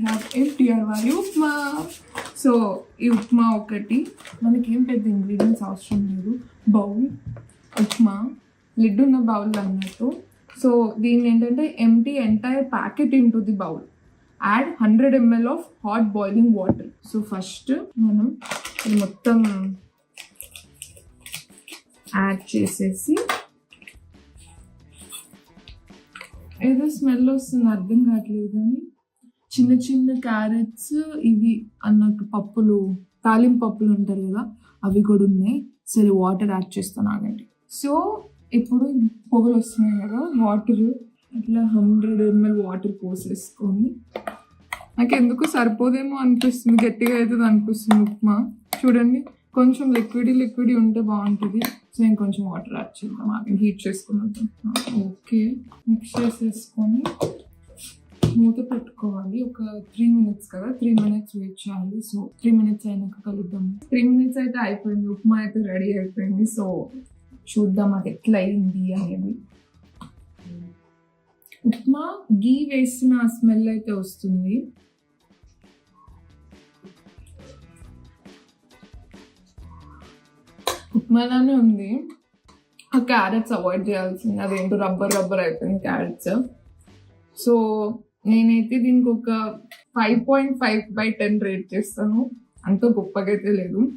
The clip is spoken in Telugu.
హ్యావ్ ఎంటీఆర్ వారి ఉప్మా. సో ఈ ఉప్మా ఒకటి, మనకేం పెద్ద ఇంగ్రీడియంట్స్ అవసరం లేదు. బౌల్, ఉప్మా, లిడ్ ఉన్న బౌల్ అన్నట్టు. సో దీన్ని ఏంటంటే empty entire packet into the bowl. Add 100 ml of hot boiling water. So first మనం ఇది మొత్తం యాడ్ చేసేసి, ఏదో స్మెల్ వస్తుంది అర్థం కావట్లేదు కానీ, చిన్న చిన్న క్యారెట్స్ ఇవి అన్నట్టు పప్పులు, తాలింపు పప్పులు ఉంటారు కదా, అవి కూడా ఉన్నాయి. సరే వాటర్ యాడ్ చేస్తాను ఆగండి. సో ఇప్పుడు పొగలు వస్తున్నాయి కదా, వాటర్ ఇట్లా 100 ml వాటర్ పోసేసుకొని, నాకు ఎందుకు సరిపోదేమో అనిపిస్తుంది, గట్టిగా అవుతుంది అనిపిస్తుంది ఉప్మా. చూడండి కొంచెం లిక్విడ్ ఉంటే బాగుంటుంది. సో ఇంకొంచెం వాటర్ యాడ్ చేద్దాం, హీట్ చేసుకున్నాం. ఓకే, మిక్స్ చేసేసుకొని మూత పెట్టుకోవాలి. ఒక 3 minutes కదా, 3 minutes వెయిట్ చేయాలి. సో 3 minutes అయినాక కలుద్దాం. 3 minutes అయితే అయిపోయింది, ఉప్మా అయితే రెడీ అయిపోయింది. సో చూద్దాం అది ఎట్లా అయింది అనేది. ఉప్మా గీ వేసిన స్మెల్ అయితే వస్తుంది. ఉప్మాలానే ఉంది. ఆ క్యారెట్స్ అవాయిడ్ చేయాల్సింది, అదేంటో రబ్బర్ అయిపోయింది క్యారెట్స్. సో నేనైతే దీనికి ఒక 5.5/10 రేట్ చేస్తాను. అంత గొప్పగా అయితే లేదు.